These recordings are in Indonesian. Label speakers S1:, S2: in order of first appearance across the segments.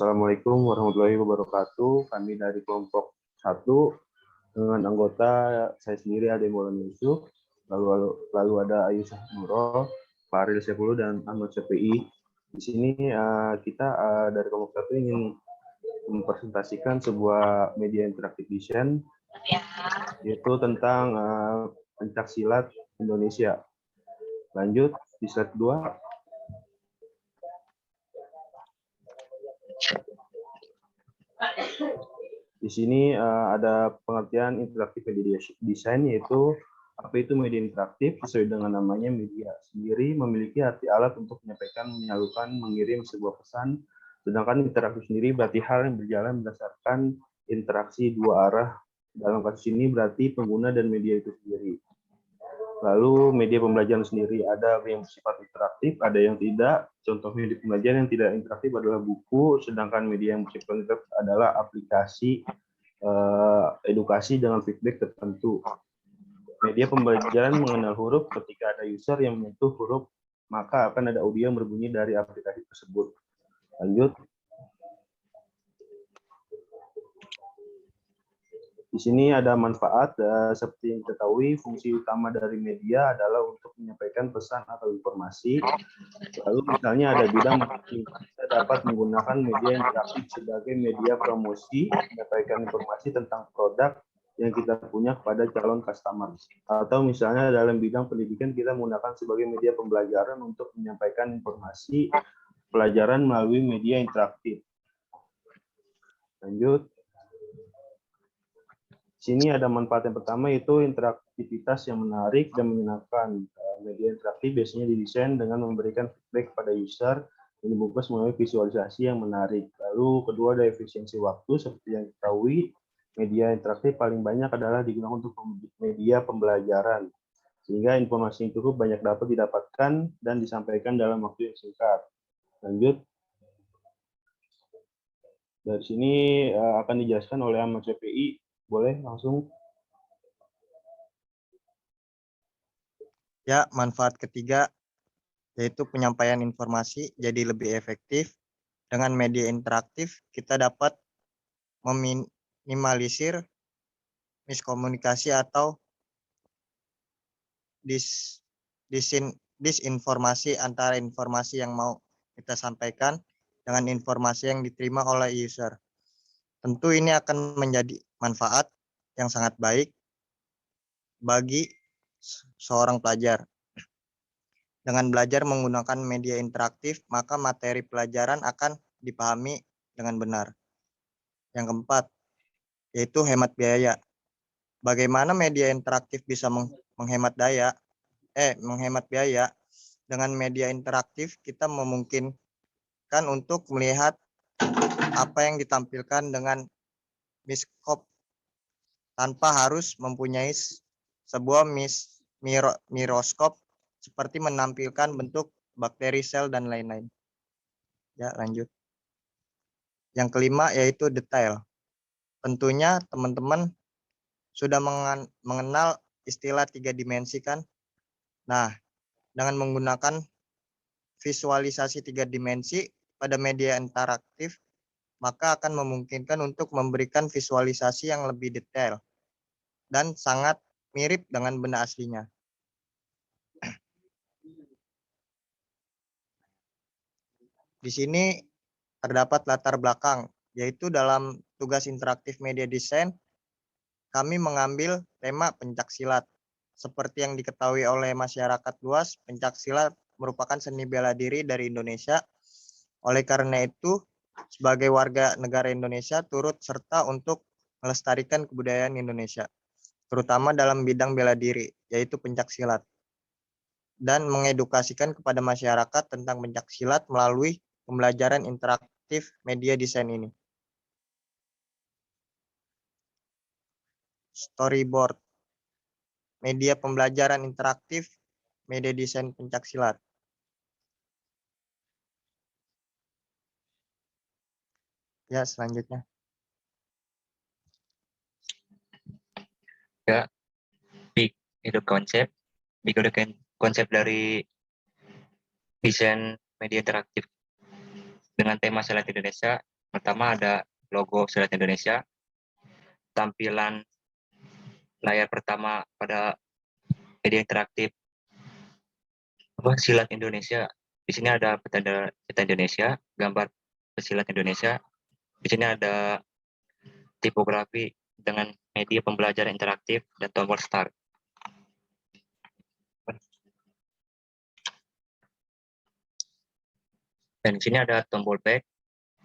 S1: Assalamualaikum warahmatullahi wabarakatuh. Kami dari kelompok 1 dengan anggota saya sendiri Ade Maulana Yusuf, lalu ada Ayu Nurul, Faril Sepuluh dan Ahmad Syafi'i. Di sini kita dari kelompok 1 ingin mempresentasikan sebuah media interaktif desain yaitu tentang pencaksilat Indonesia. Lanjut di slide 2. Di sini ada pengertian interaktif media design, yaitu apa itu media interaktif. Sesuai dengan namanya, media sendiri memiliki arti alat untuk menyampaikan, menyalurkan, mengirim sebuah pesan. Sedangkan interaktif sendiri berarti hal yang berjalan berdasarkan interaksi dua arah. Dalam kasus ini berarti pengguna dan media itu sendiri. Lalu media pembelajaran sendiri ada yang bersifat interaktif, ada yang tidak. Contoh media pembelajaran yang tidak interaktif adalah buku, sedangkan media yang bersifat interaktif adalah aplikasi edukasi dengan feedback tertentu. Media pembelajaran mengenal huruf. Ketika ada user yang menyentuh huruf, maka akan ada audio yang berbunyi dari aplikasi tersebut. Lanjut. Di sini ada manfaat, seperti yang diketahui, fungsi utama dari media adalah untuk menyampaikan pesan atau informasi. Lalu misalnya ada bidang marketing, kita dapat menggunakan media interaktif sebagai media promosi, menyampaikan informasi tentang produk yang kita punya kepada calon customer. Atau misalnya dalam bidang pendidikan, kita menggunakan sebagai media pembelajaran untuk menyampaikan informasi pelajaran melalui media interaktif. Lanjut. Sini ada manfaat yang pertama, yaitu interaktivitas yang menarik dan menyenangkan. Media interaktif biasanya didesain dengan memberikan feedback kepada user yang dibungkus melalui visualisasi yang menarik. Lalu kedua ada efisiensi waktu. Seperti yang diketahui, media interaktif paling banyak adalah digunakan untuk media pembelajaran, sehingga informasi yang cukup banyak dapat didapatkan dan disampaikan dalam waktu yang singkat. Lanjut. Dari sini akan dijelaskan oleh Ahmad Syafi'i. Boleh langsung.
S2: Ya, manfaat ketiga yaitu penyampaian informasi jadi lebih efektif. Dengan media interaktif, kita dapat meminimalisir miskomunikasi atau disinformasi antara informasi yang mau kita sampaikan dengan informasi yang diterima oleh user. Tentu ini akan menjadi manfaat yang sangat baik bagi seorang pelajar. Dengan belajar menggunakan media interaktif, maka materi pelajaran akan dipahami dengan benar. Yang keempat, yaitu hemat biaya. Bagaimana media interaktif bisa menghemat biaya? Dengan media interaktif, kita memungkinkan untuk melihat apa yang ditampilkan dengan miskop tanpa harus mempunyai sebuah miroskop seperti menampilkan bentuk bakteri, sel, dan lain-lain. Ya, lanjut. Yang kelima yaitu detail. Tentunya teman-teman sudah mengenal istilah 3 dimensi kan? Nah, dengan menggunakan visualisasi 3 dimensi pada media interaktif, maka akan memungkinkan untuk memberikan visualisasi yang lebih detail dan sangat mirip dengan benda aslinya. Di sini terdapat latar belakang, yaitu dalam tugas interaktif media design, kami mengambil tema pencaksilat. Seperti yang diketahui oleh masyarakat luas, pencaksilat merupakan seni bela diri dari Indonesia. Oleh karena itu, sebagai warga negara Indonesia turut serta untuk melestarikan kebudayaan Indonesia, terutama dalam bidang bela diri, yaitu pencaksilat, dan mengedukasikan kepada masyarakat tentang pencaksilat melalui pembelajaran interaktif media desain ini. Storyboard, media pembelajaran interaktif media desain pencaksilat. Ya, selanjutnya.
S3: Ya, hidup konsep dari desain media interaktif dengan tema Salat Indonesia Pertama ada logo Silat Indonesia, tampilan layar pertama pada media interaktif Silat Indonesia. Di sini ada peta Indonesia, gambar pesilat Indonesia. Di sini ada tipografi dengan media pembelajaran interaktif dan tombol start. Dan di sini ada tombol back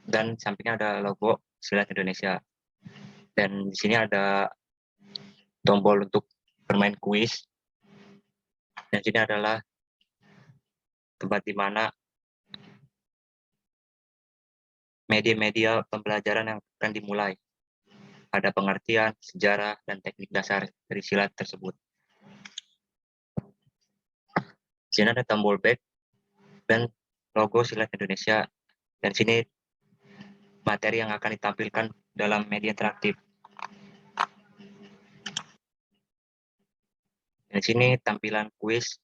S3: dan sampingnya ada logo Silat Indonesia. Dan di sini ada tombol untuk bermain kuis. Dan di sini adalah tempat di mana media-media pembelajaran yang akan dimulai. Ada pengertian, sejarah, dan teknik dasar dari silat tersebut. Di sini ada tombol back dan logo Silat Indonesia. Dan di sini materi yang akan ditampilkan dalam media interaktif. Dan di sini tampilan kuis.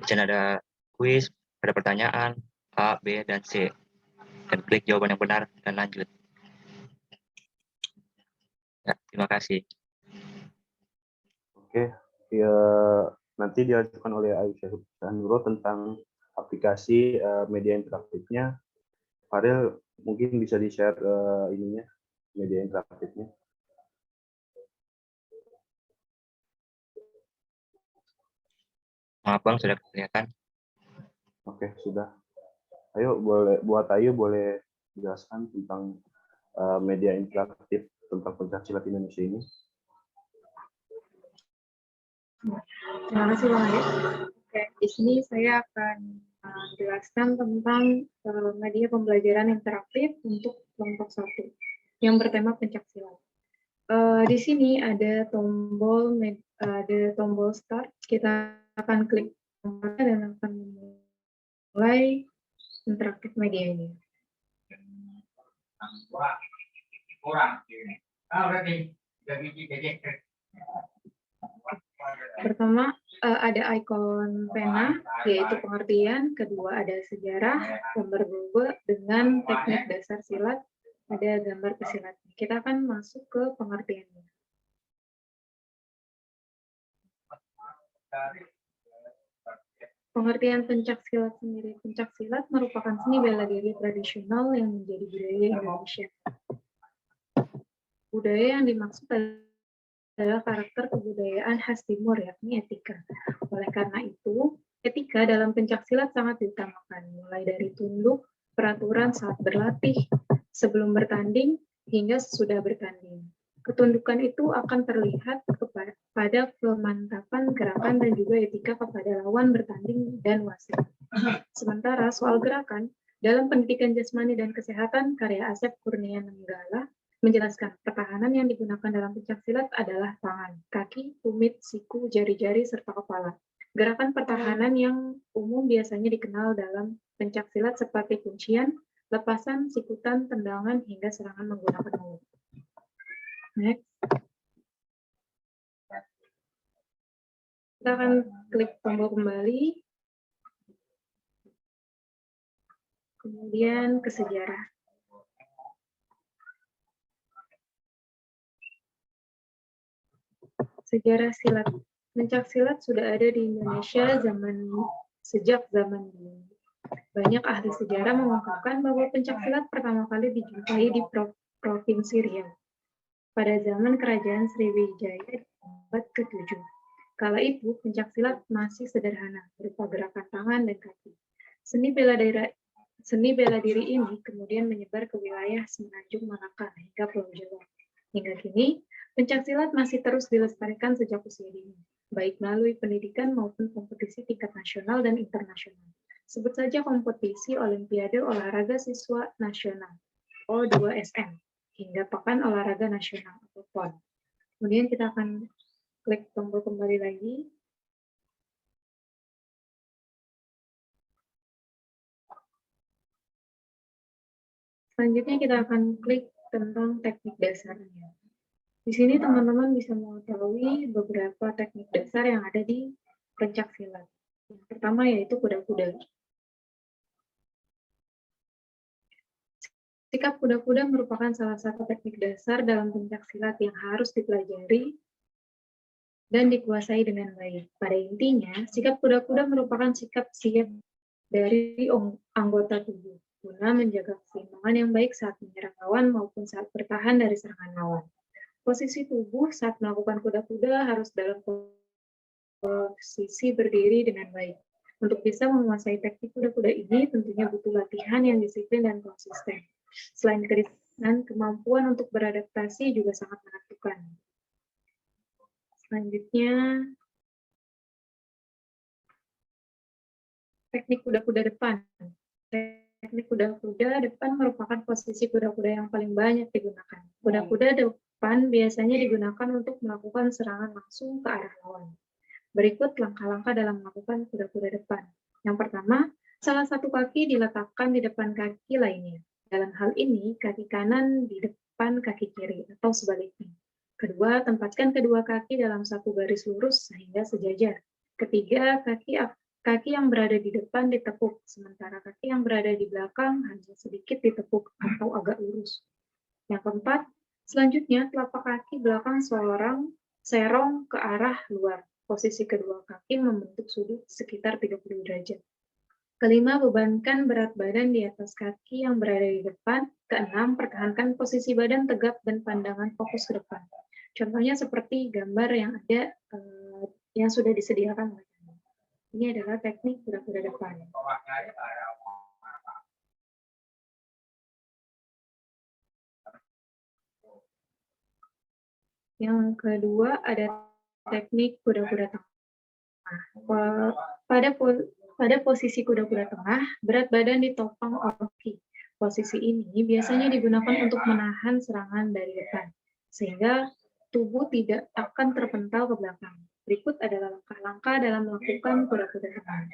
S3: Di sini ada kuis, ada pertanyaan A, B, dan C. Dan klik jawaban yang benar dan lanjut. Ya, terima kasih.
S1: Oke, ya, nanti diajukan oleh Aisyah Nurul tentang aplikasi media interaktifnya. Farel mungkin bisa di-share ininya, media interaktifnya.
S3: Maaf Bang, sudah kelihatan.
S1: Oke, sudah. Ayo boleh jelaskan tentang media interaktif tentang pencaksilat Indonesia ini.
S4: Terima kasih Bang Ade. Oke, di sini saya akan jelaskan tentang media pembelajaran interaktif untuk kelompok 1 yang bertema pencaksilat. Di sini ada tombol start. Kita akan klik tombolnya dan akan memulai interaktif media ini. Pertama, ada ikon pena, yaitu pengertian. Kedua, ada sejarah, gambar boba dengan teknik dasar silat, ada gambar pesilat. Kita akan masuk ke pengertiannya. Pengertian pencaksilat sendiri. Pencaksilat merupakan seni bela diri tradisional yang menjadi budaya Indonesia. Budaya yang dimaksud adalah karakter kebudayaan khas timur, yakni etika. Oleh karena itu, etika dalam pencaksilat sangat diutamakan, mulai dari tunduk, peraturan saat berlatih, sebelum bertanding, hingga sesudah bertanding. Ketundukan itu akan terlihat pada pemantapan gerakan dan juga etika kepada lawan bertanding dan wasit. Sementara soal gerakan, dalam pendidikan jasmani dan kesehatan, karya Asep Kurnia Nenggala menjelaskan pertahanan yang digunakan dalam pencaksilat adalah tangan, kaki, tumit, siku, jari-jari, serta kepala. Gerakan pertahanan yang umum biasanya dikenal dalam pencaksilat seperti kuncian, lepasan, sikutan, tendangan, hingga serangan menggunakan mulut. Next. Kita akan klik tombol kembali. Kemudian ke sejarah. Sejarah silat. Pencaksilat sudah ada di Indonesia sejak zaman dulu. Banyak ahli sejarah mengungkapkan bahwa pencaksilat pertama kali dijumpai di Provinsi Riau pada zaman Kerajaan Sriwijaya di abad ke-7. Kala itu, pencaksilat masih sederhana, berupa gerakan tangan dan kaki. Seni bela diri ini kemudian menyebar ke wilayah Semenanjung Malaka hingga Pulau Jawa. Hingga kini, pencaksilat masih terus dilestarikan sejak usia dini, baik melalui pendidikan maupun kompetisi tingkat nasional dan internasional. Sebut saja kompetisi Olimpiade Olahraga Siswa Nasional, O2SM, hingga Pekan Olahraga Nasional, atau PON. Kemudian kita akan klik tombol kembali lagi. Selanjutnya kita akan klik tentang teknik dasarnya. Di sini teman-teman bisa mengetahui beberapa teknik dasar yang ada di pencaksilat. Yang pertama yaitu kuda-kuda. Sikap kuda-kuda merupakan salah satu teknik dasar dalam pencaksilat yang harus dipelajari dan dikuasai dengan baik. Pada intinya, sikap kuda-kuda merupakan sikap siap dari anggota tubuh guna menjaga keseimbangan yang baik saat menyerang lawan maupun saat bertahan dari serangan lawan. Posisi tubuh saat melakukan kuda-kuda harus dalam posisi berdiri dengan baik. Untuk bisa menguasai teknik kuda-kuda ini tentunya butuh latihan yang disiplin dan konsisten. Selain kedisiplinan, kemampuan untuk beradaptasi juga sangat menentukan. Selanjutnya, teknik kuda-kuda depan. Teknik kuda-kuda depan merupakan posisi kuda-kuda yang paling banyak digunakan. Kuda-kuda depan biasanya digunakan untuk melakukan serangan langsung ke arah lawan. Berikut langkah-langkah dalam melakukan kuda-kuda depan. Yang pertama, salah satu kaki diletakkan di depan kaki lainnya. Dalam hal ini, kaki kanan di depan kaki kiri atau sebaliknya. Kedua, tempatkan kedua kaki dalam satu garis lurus sehingga sejajar. Ketiga, kaki yang berada di depan ditekuk, sementara kaki yang berada di belakang hanya sedikit ditekuk atau agak lurus. Yang keempat, selanjutnya telapak kaki belakang serong ke arah luar. Posisi kedua kaki membentuk sudut sekitar 30 derajat. Kelima, bebankan berat badan di atas kaki yang berada di depan. Keenam, pertahankan posisi badan tegap dan pandangan fokus ke depan. Contohnya seperti gambar yang ada yang sudah disediakan oleh kami. Ini adalah teknik kuda-kuda depan. Yang kedua ada teknik kuda-kuda tengah. Pada posisi kuda-kuda tengah, berat badan ditopang oleh kaki. Posisi ini biasanya digunakan untuk menahan serangan dari depan, sehingga tubuh tidak akan terpental ke belakang. Berikut adalah langkah-langkah dalam melakukan kuda-kuda tengah.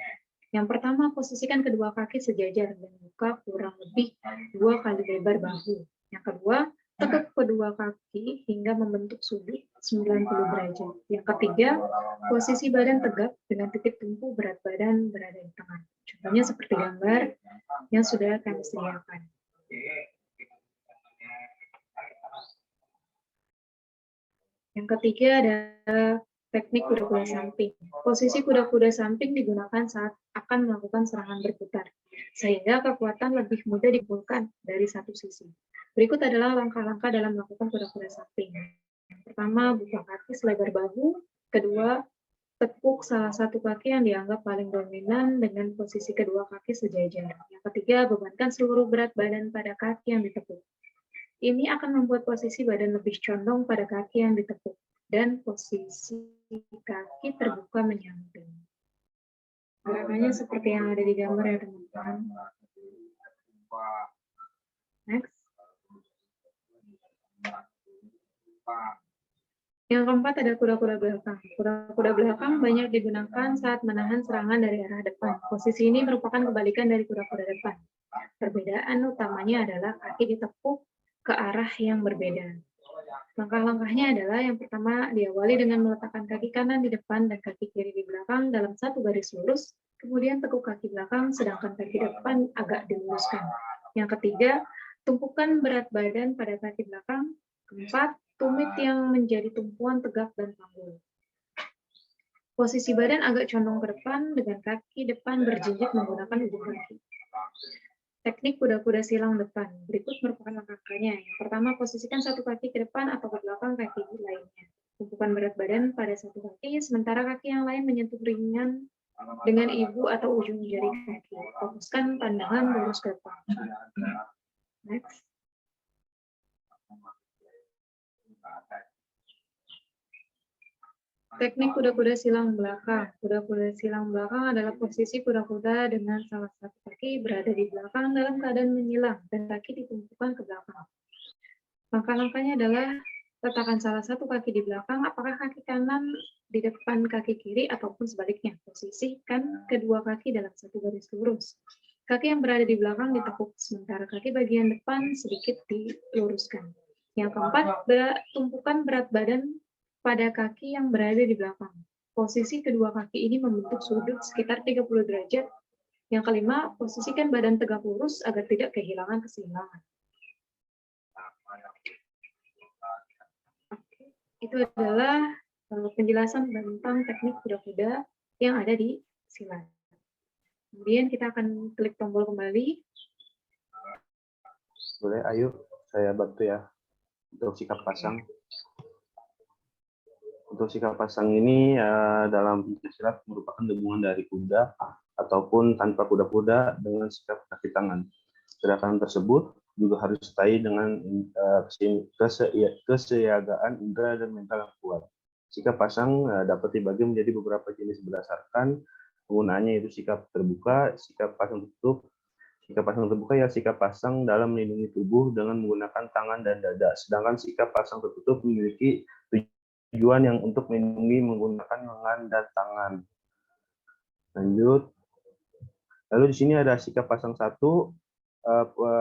S4: Yang pertama, posisikan kedua kaki sejajar dan buka kurang lebih 2 kali lebar bahu. Yang kedua, tekuk kedua kaki hingga membentuk sudut 90 derajat. Yang ketiga, posisi badan tegap dengan titik tumpu berat badan berada di tengah. Contohnya seperti gambar yang sudah kami sediakan. Yang ketiga adalah teknik kuda-kuda samping. Posisi kuda-kuda samping digunakan saat akan melakukan serangan berputar, sehingga kekuatan lebih mudah dikumpulkan dari satu sisi. Berikut adalah langkah-langkah dalam melakukan kuda-kuda samping. Yang pertama, buka kaki selebar bahu. Kedua, tekuk salah satu kaki yang dianggap paling dominan dengan posisi kedua kaki sejajar. Yang ketiga, bebankan seluruh berat badan pada kaki yang ditekuk. Ini akan membuat posisi badan lebih condong pada kaki yang ditekuk dan posisi kaki terbuka menyamping. Gerakannya seperti yang ada di gambar ya teman-teman. Next. Yang keempat ada kuda-kuda belakang. Kuda-kuda belakang banyak digunakan saat menahan serangan dari arah depan. Posisi ini merupakan kebalikan dari kuda-kuda depan. Perbedaan utamanya adalah kaki ditekuk ke arah yang berbeda. Langkah-langkahnya adalah yang pertama diawali dengan meletakkan kaki kanan di depan dan kaki kiri di belakang dalam satu garis lurus, kemudian tekuk kaki belakang sedangkan kaki depan agak diluruskan. Yang ketiga, tumpukan berat badan pada kaki belakang. Keempat, tumit yang menjadi tumpuan tegak dan panggul. Posisi badan agak condong ke depan dengan kaki depan berjinjit menggunakan ujung kaki. Teknik kuda-kuda silang depan. Berikut merupakan langkah-langkahnya. Yang pertama, posisikan satu kaki ke depan atau ke belakang kaki lainnya. Tumpukan berat badan pada satu kaki, sementara kaki yang lain menyentuh ringan dengan ibu atau ujung jari kaki. Fokuskan pandangan lurus ke depan. Next. Teknik kuda-kuda silang belakang. Kuda-kuda silang belakang adalah posisi kuda-kuda dengan salah satu kaki berada di belakang dalam keadaan menyilang dan kaki ditumpukan ke belakang. Langkah-langkahnya adalah letakkan salah satu kaki di belakang, apakah kaki kanan di depan kaki kiri ataupun sebaliknya. Posisikan kedua kaki dalam satu garis lurus. Kaki yang berada di belakang ditekuk, sementara kaki bagian depan sedikit diluruskan. Yang keempat, tumpukan berat badan pada kaki yang berada di belakang. Posisi kedua kaki ini membentuk sudut sekitar 30 derajat. Yang kelima, posisikan badan tegak lurus agar tidak kehilangan keseimbangan. Itu adalah penjelasan tentang teknik kuda-kuda yang ada di silat. Kemudian kita akan klik tombol kembali.
S1: Boleh, ayo saya bantu ya untuk sikap pasang. Untuk sikap pasang ini dalam pencaksilat merupakan gabungan dari kuda ataupun tanpa kuda-kuda dengan sikap kaki tangan. Gerakan tersebut juga harus disertai dengan kesiagaan indera dan mental yang kuat. Sikap pasang dapat dibagi menjadi beberapa jenis berdasarkan penggunaannya, yaitu sikap terbuka, sikap pasang tutup. Sikap pasang terbuka ya sikap pasang dalam melindungi tubuh dengan menggunakan tangan dan dada. Sedangkan sikap pasang tertutup memiliki tujuan yang untuk melindungi menggunakan lengan dan tangan. Lanjut. Lalu di sini ada sikap pasang 1.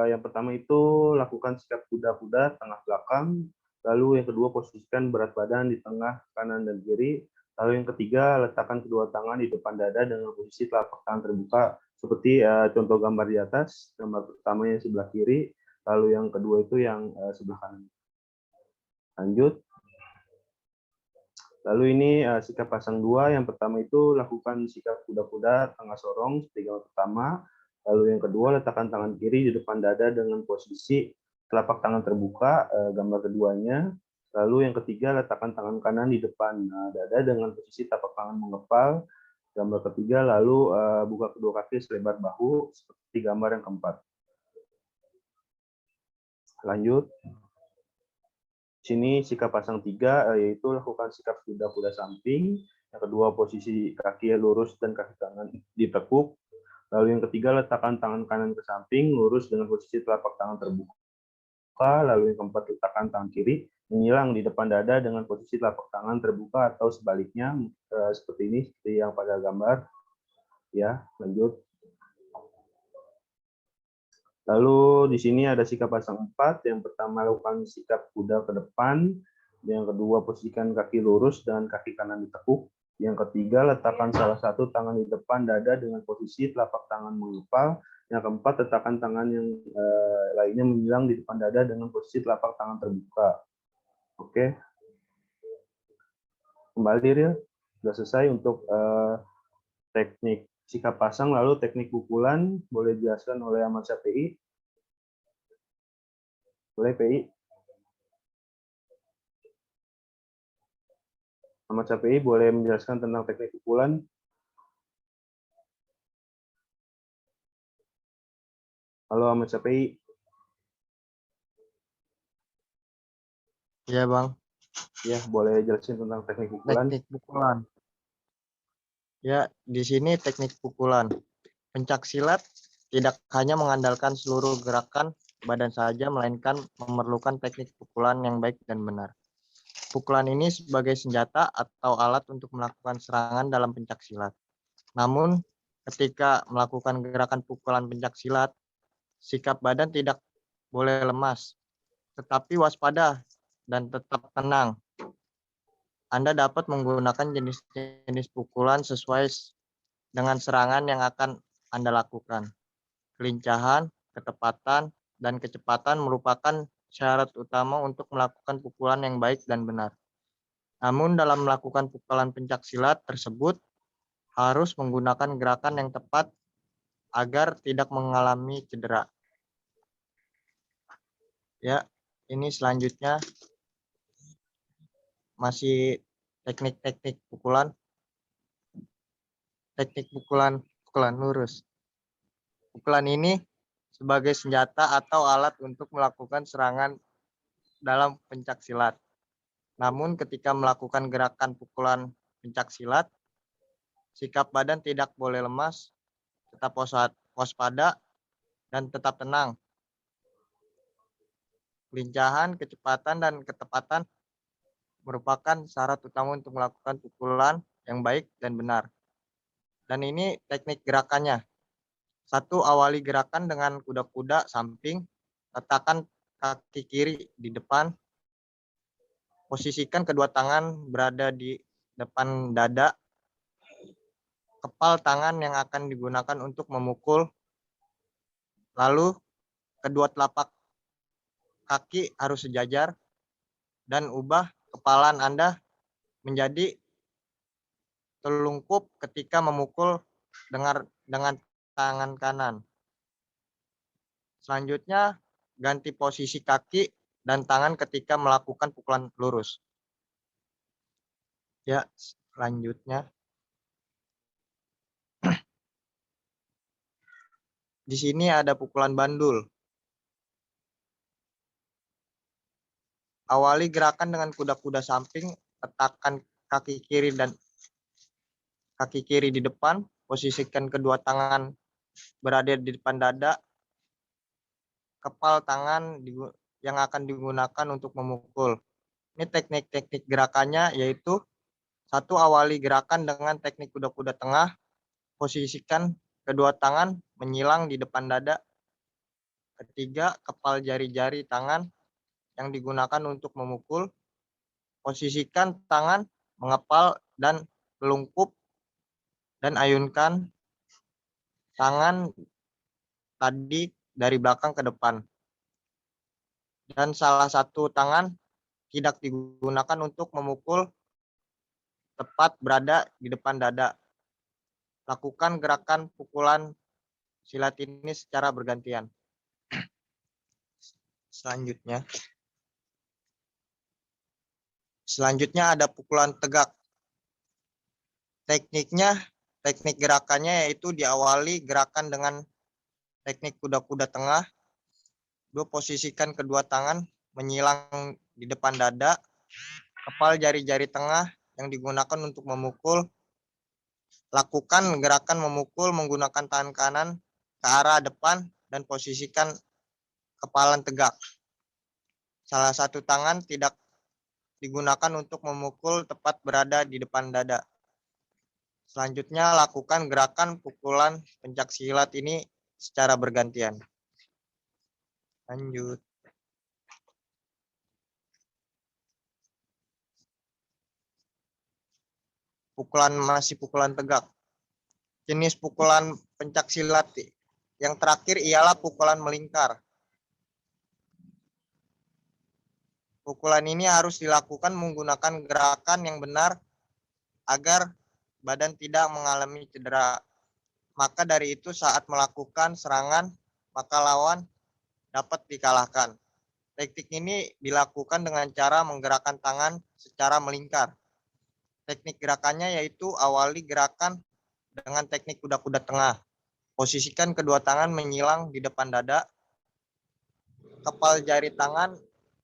S1: Yang pertama itu lakukan sikap kuda-kuda tengah belakang. Lalu yang kedua posisikan berat badan di tengah kanan dan kiri. Lalu yang ketiga letakkan kedua tangan di depan dada dengan posisi telapak tangan terbuka seperti contoh gambar di atas. Gambar pertama yang sebelah kiri, lalu yang kedua itu yang sebelah kanan. Lanjut. Lalu ini sikap pasang 2. Yang pertama itu lakukan sikap kuda-kuda tengah sorong seperti gambar pertama. Lalu yang kedua letakkan tangan kiri di depan dada dengan posisi telapak tangan terbuka, gambar keduanya. Lalu yang ketiga letakkan tangan kanan di depan dada dengan posisi telapak tangan mengepal, gambar ketiga. Lalu buka kedua kaki selebar bahu seperti gambar yang keempat. Lanjut. Sini sikap pasang 3, yaitu lakukan sikap kuda-kuda samping. Yang kedua posisi kaki lurus dan kaki kanan ditekuk. Lalu yang ketiga letakkan tangan kanan ke samping lurus dengan posisi telapak tangan terbuka. Lalu yang keempat letakkan tangan kiri menyilang di depan dada dengan posisi telapak tangan terbuka atau sebaliknya seperti ini, seperti yang pada gambar. Ya, lanjut. Lalu di sini ada sikap pasang 4. Yang pertama lakukan sikap kuda ke depan. Yang kedua posisikan kaki lurus dan kaki kanan ditekuk. Yang ketiga letakkan salah satu tangan di depan dada dengan posisi telapak tangan mengepal. Yang keempat letakkan tangan yang lainnya menyilang di depan dada dengan posisi telapak tangan terbuka. Oke. Kembali Ril. Sudah selesai untuk teknik sikap pasang. Lalu teknik pukulan boleh dijelaskan oleh Ahmad Syafi'i. Boleh PI? Ahmad Syafi'i boleh menjelaskan tentang teknik pukulan? Halo Ahmad Syafi'i.
S2: Iya, Bang.
S1: Ya, boleh jelasin tentang teknik pukulan?
S2: Teknik pukulan. Ya, di sini teknik pukulan. Pencak silat tidak hanya mengandalkan seluruh gerakan badan saja, melainkan memerlukan teknik pukulan yang baik dan benar. Pukulan ini sebagai senjata atau alat untuk melakukan serangan dalam pencak silat. Namun, ketika melakukan gerakan pukulan pencak silat, sikap badan tidak boleh lemas, tetapi waspada dan tetap tenang. Anda dapat menggunakan jenis-jenis pukulan sesuai dengan serangan yang akan Anda lakukan. Kelincahan, ketepatan, dan kecepatan merupakan syarat utama untuk melakukan pukulan yang baik dan benar. Namun dalam melakukan pukulan pencak silat tersebut harus menggunakan gerakan yang tepat agar tidak mengalami cedera. Ya, ini selanjutnya masih teknik-teknik pukulan. Teknik pukulan lurus. Pukulan ini sebagai senjata atau alat untuk melakukan serangan dalam pencak silat. Namun ketika melakukan gerakan pukulan pencak silat, sikap badan tidak boleh lemas, tetap waspada, dan tetap tenang. Kelincahan, kecepatan, dan ketepatan merupakan syarat utama untuk melakukan pukulan yang baik dan benar. Dan ini teknik gerakannya. 1. Awali gerakan dengan kuda-kuda samping, letakkan kaki kiri di depan, posisikan kedua tangan berada di depan dada, kepal tangan yang akan digunakan untuk memukul, lalu kedua telapak kaki harus sejajar dan ubah kepalan Anda menjadi telungkup ketika memukul dengan tangan kanan. Selanjutnya, ganti posisi kaki dan tangan ketika melakukan pukulan lurus. Ya, selanjutnya. Di sini ada pukulan bandul. Awali gerakan dengan kuda-kuda samping, letakkan kaki kiri di depan, posisikan kedua tangan berada di depan dada, kepal tangan yang akan digunakan untuk memukul. Ini teknik-teknik gerakannya yaitu: 1. Awali gerakan dengan teknik kuda-kuda tengah, posisikan kedua tangan menyilang di depan dada. 3. Kepal jari-jari tangan yang digunakan untuk memukul, posisikan tangan mengepal dan melungkup dan ayunkan tangan tadi dari belakang ke depan. Dan salah satu tangan tidak digunakan untuk memukul, tepat berada di depan dada. Lakukan gerakan pukulan silat ini secara bergantian. Selanjutnya ada pukulan tegak. Teknik gerakannya yaitu diawali gerakan dengan teknik kuda-kuda tengah. 2. Posisikan kedua tangan menyilang di depan dada, kepal jari-jari tengah yang digunakan untuk memukul. Lakukan gerakan memukul menggunakan tangan kanan ke arah depan dan posisikan kepalan tegak. Salah satu tangan tidak digunakan untuk memukul, tepat berada di depan dada. Selanjutnya, lakukan gerakan pukulan pencak silat ini secara bergantian. Lanjut. Masih pukulan tegak. Jenis pukulan pencak silat yang terakhir ialah pukulan melingkar. Pukulan ini harus dilakukan menggunakan gerakan yang benar agar badan tidak mengalami cedera. Maka dari itu saat melakukan serangan, maka lawan dapat dikalahkan. Teknik ini dilakukan dengan cara menggerakkan tangan secara melingkar. Teknik gerakannya yaitu awali gerakan dengan teknik kuda-kuda tengah. Posisikan kedua tangan menyilang di depan dada. Kepal jari tangan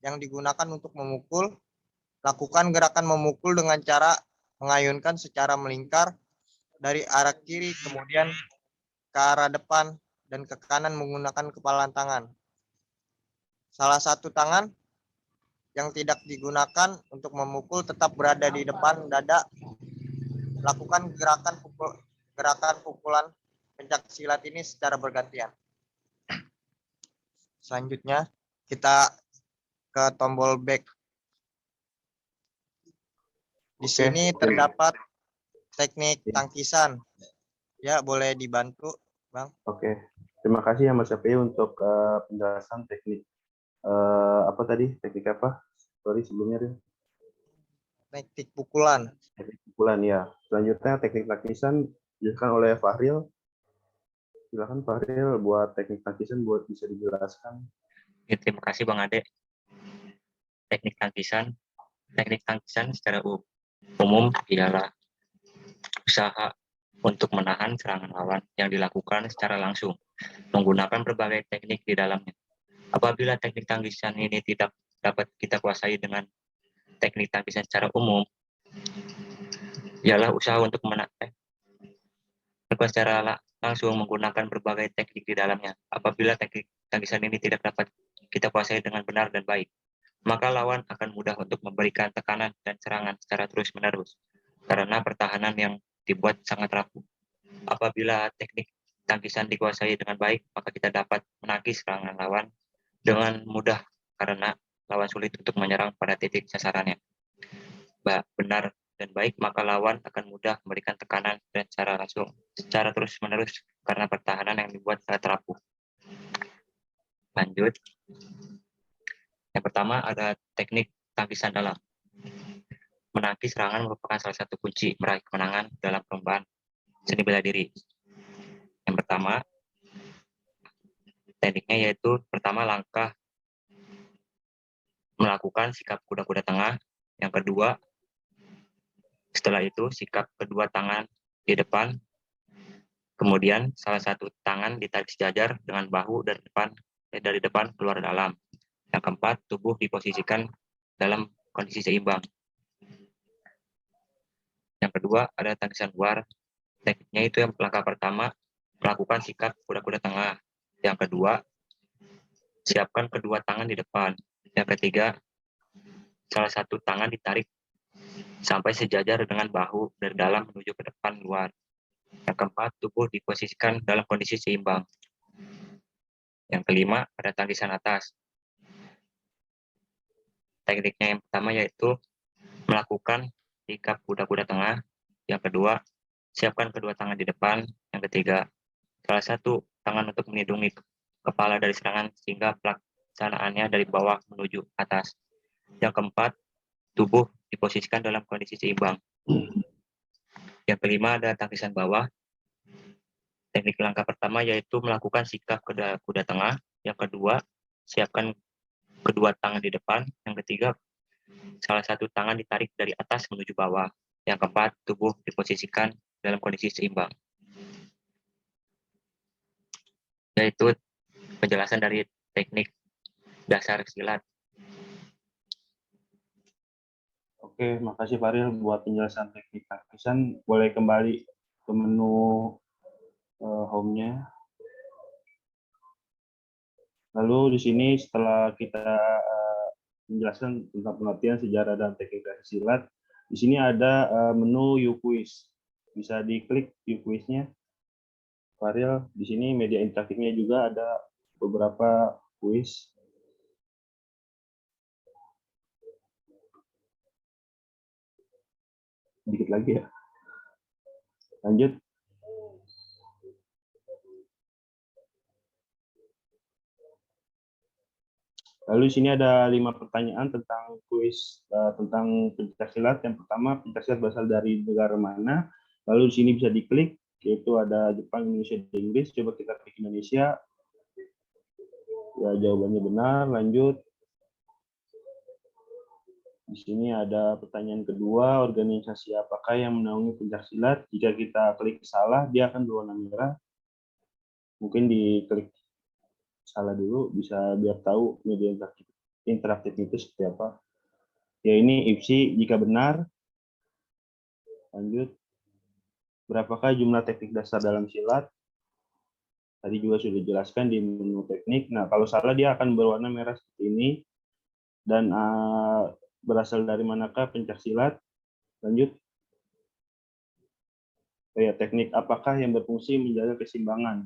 S2: yang digunakan untuk memukul. Lakukan gerakan memukul dengan cara mengayunkan secara melingkar dari arah kiri kemudian ke arah depan dan ke kanan menggunakan kepalan tangan. Salah satu tangan yang tidak digunakan untuk memukul tetap berada di depan dada. Lakukan gerakan pukulan pencak silat ini secara bergantian. Selanjutnya kita ke tombol back. Di sini terdapat teknik tangkisan. Ya, boleh dibantu, Bang.
S1: Oke, terima kasih ya Mas Syafi'i untuk penjelasan teknik apa tadi? Teknik apa? Sorry sebelumnya deh.
S2: Teknik pukulan.
S1: Teknik pukulan ya. Selanjutnya teknik tangkisan dijelaskan oleh Fahril. Silakan Fahril buat teknik tangkisan bisa dijelaskan.
S3: Ya, terima kasih Bang Ade. Teknik tangkisan secara umum ialah usaha untuk menahan serangan lawan yang dilakukan secara langsung menggunakan berbagai teknik di dalamnya. Apabila teknik tangkisan ini tidak dapat kita kuasai dengan teknik tangkisan secara umum, ialah usaha untuk menahan secara langsung menggunakan berbagai teknik di dalamnya. Apabila teknik tangkisan ini tidak dapat kita kuasai dengan benar dan baik, maka lawan akan mudah untuk memberikan tekanan dan serangan secara terus-menerus karena pertahanan yang dibuat sangat rapuh. Apabila teknik tangkisan dikuasai dengan baik, maka kita dapat menangkis serangan lawan dengan mudah karena lawan sulit untuk menyerang pada titik sasarannya. Benar dan baik, maka lawan akan mudah memberikan tekanan dan secara terus-menerus karena pertahanan yang dibuat sangat rapuh. Lanjut. Yang pertama ada teknik tangkisan dalam. Menangkis serangan merupakan salah satu kunci meraih kemenangan dalam perlombaan seni bela diri. Yang pertama, tekniknya yaitu pertama langkah melakukan sikap kuda-kuda tengah. Yang kedua, setelah itu sikap kedua tangan di depan. Kemudian salah satu tangan ditarik sejajar dengan bahu dari depan keluar dalam. Yang keempat, tubuh diposisikan dalam kondisi seimbang. Yang kedua, ada tangkisan luar. Tekniknya itu yang langkah pertama, melakukan sikap kuda-kuda tengah. Yang kedua, siapkan kedua tangan di depan. Yang ketiga, salah satu tangan ditarik sampai sejajar dengan bahu dari dalam menuju ke depan luar. Yang keempat, tubuh diposisikan dalam kondisi seimbang. Yang kelima, ada tangkisan atas. Tekniknya yang pertama yaitu melakukan sikap kuda-kuda tengah. Yang kedua, siapkan kedua tangan di depan. Yang ketiga, salah satu tangan untuk melindungi kepala dari serangan sehingga pelaksanaannya dari bawah menuju atas. Yang keempat, tubuh diposisikan dalam kondisi seimbang. Yang kelima ada tangkisan bawah. Teknik langkah pertama yaitu melakukan sikap kuda tengah. Yang kedua, siapkan kedua tangan di depan. Yang ketiga, salah satu tangan ditarik dari atas menuju bawah. Yang keempat, tubuh diposisikan dalam kondisi seimbang. Yaitu penjelasan dari teknik dasar silat.
S1: Oke, makasih Faril buat penjelasan teknik tangkisan. Boleh kembali ke menu home-nya. Lalu di sini setelah kita menjelaskan tentang pengertian sejarah dan teknik dasar silat, di sini ada menu U-Quiz. Bisa diklik U-Quiz-nya. Faril, di sini media interaktifnya juga ada beberapa kuis. Dikit lagi ya. Lanjut. Lalu di sini ada 5 pertanyaan tentang kuis tentang pencaksilat. Yang pertama, pencaksilat berasal dari negara mana? Lalu di sini bisa diklik, yaitu ada Jepang, Indonesia, dan Inggris. Coba kita klik Indonesia. Ya, jawabannya benar. Lanjut. Di sini ada pertanyaan kedua, organisasi apakah yang menaungi pencaksilat? Jika kita klik salah, dia akan berwarna merah. Mungkin diklik salah dulu, bisa biar tahu media interaktif itu seperti apa. Ya, ini IPSI jika benar. Lanjut. Berapakah jumlah teknik dasar dalam silat? Tadi juga sudah dijelaskan di menu teknik. Nah, kalau salah dia akan berwarna merah seperti ini. Dan berasal dari manakah pencak silat? Lanjut. Ya, teknik apakah yang berfungsi menjaga keseimbangan?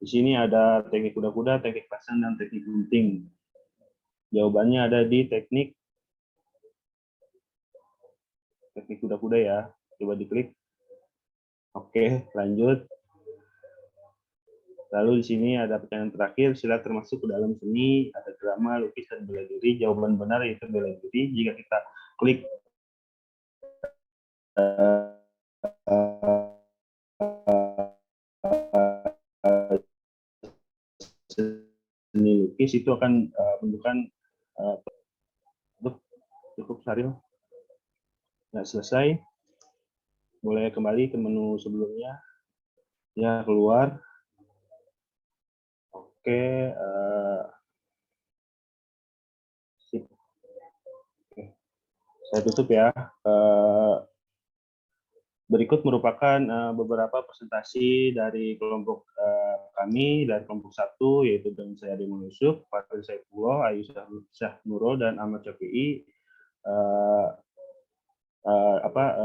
S1: Di sini ada teknik kuda-kuda, teknik pasang, dan teknik gunting. Jawabannya ada di teknik kuda-kuda ya. Coba diklik. Oke, lanjut. Lalu di sini ada pertanyaan terakhir, silat termasuk ke dalam seni, ada drama, lukis, dan bela diri. Jawaban benar yaitu bela diri. Jika kita klik seni lukis itu akan menunjukkan cukup Saril. Nah, selesai. Boleh kembali ke menu sebelumnya. Ya, keluar. Oke. Sip. Oke. Saya tutup ya. Berikut merupakan beberapa presentasi dari kelompok kami, dari kelompok 1, yaitu dengan saya Adi Yusuf, Fatul Saifullah, Ayu Syah Nurul, dan Ahmad Syafi'i.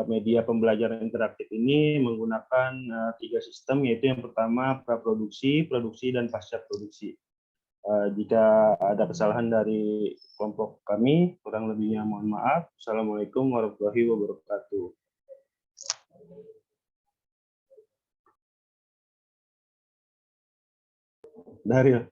S1: Media pembelajaran interaktif ini menggunakan 3 sistem, yaitu yang pertama praproduksi, produksi, dan pasca produksi. Jika ada kesalahan dari kelompok kami, kurang lebihnya mohon maaf. Assalamualaikum warahmatullahi wabarakatuh. Daryl.